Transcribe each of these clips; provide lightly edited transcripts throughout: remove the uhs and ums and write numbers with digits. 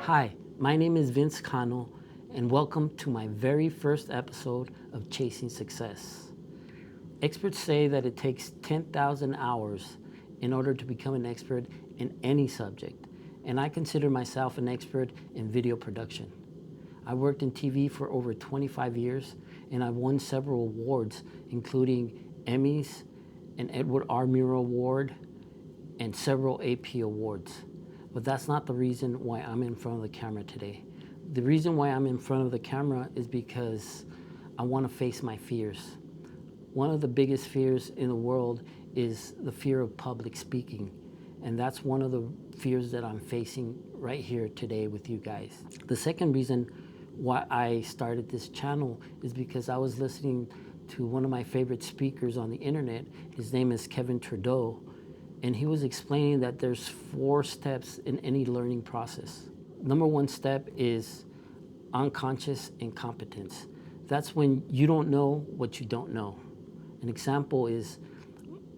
Hi, my name is Vince Cano, and welcome to my very first episode of Chasing Success. Experts say that it takes 10,000 hours in order to become an expert in any subject, and I consider myself an expert in video production. I worked in TV for over 25 years, and I've won several awards, including Emmys, an Edward R. Murrow Award, and several AP awards. But that's not the reason why I'm in front of the camera today. The reason why I'm in front of the camera is because I want to face my fears. One of the biggest fears in the world is the fear of public speaking. And that's one of the fears that I'm facing right here today with you guys. The second reason why I started this channel is because I was listening to one of my favorite speakers on the internet. His name is Kevin Trudeau. And he was explaining that there's 4 steps in any learning process. Number 1 step is unconscious incompetence. That's when you don't know what you don't know. An example is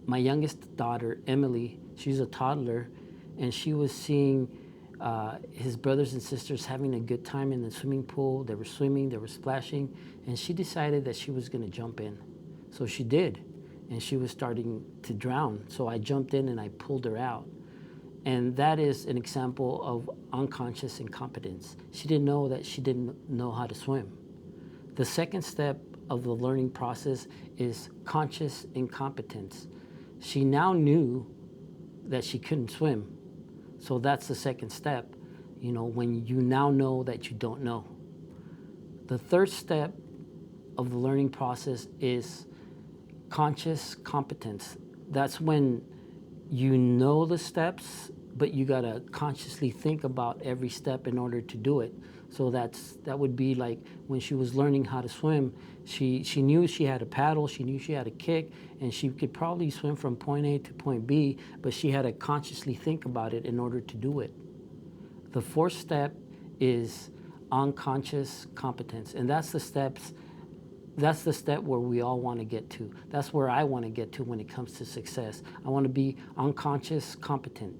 my youngest daughter, Emily. She's a toddler, and she was seeing his brothers and sisters having a good time in the swimming pool. They were swimming, they were splashing, and she decided that she was gonna jump in. So she did. And she was starting to drown. So I jumped in and I pulled her out. And that is an example of unconscious incompetence. She didn't know that she didn't know how to swim. The second step of the learning process is conscious incompetence. She now knew that she couldn't swim. So that's the second step, when you now know that you don't know. The third step of the learning process is conscious competence. That's when you know the steps, but you gotta consciously think about every step in order to do it. So that would be like when she was learning how to swim, she knew she had a paddle, she knew she had a kick, and she could probably swim from point A to point B, but she had to consciously think about it in order to do it. The fourth step is unconscious competence, and that's the step where we all want to get to. That's where I want to get to when it comes to success. I want to be unconscious competent,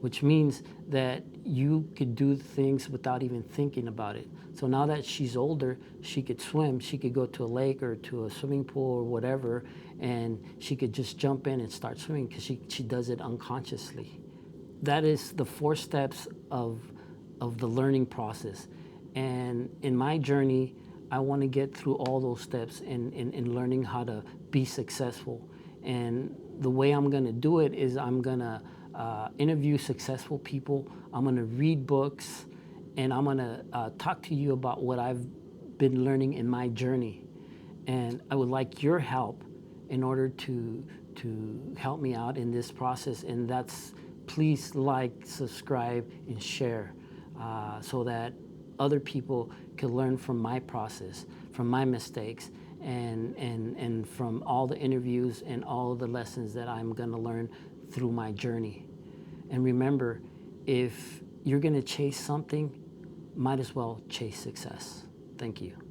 which means that you could do things without even thinking about it. So now that she's older, she could swim. She could go to a lake or to a swimming pool or whatever, and she could just jump in and start swimming because she does it unconsciously. That is the 4 steps of the learning process. And in my journey, I want to get through all those steps in learning how to be successful. And the way I'm going to do it is I'm going to interview successful people. I'm going to read books, and I'm going to talk to you about what I've been learning in my journey. And I would like your help in order to help me out in this process. And that's, please like, subscribe, and share so that other people could learn from my process, from my mistakes, and from all the interviews and all the lessons that I'm gonna learn through my journey. And remember, if you're gonna chase something, might as well chase success. Thank you.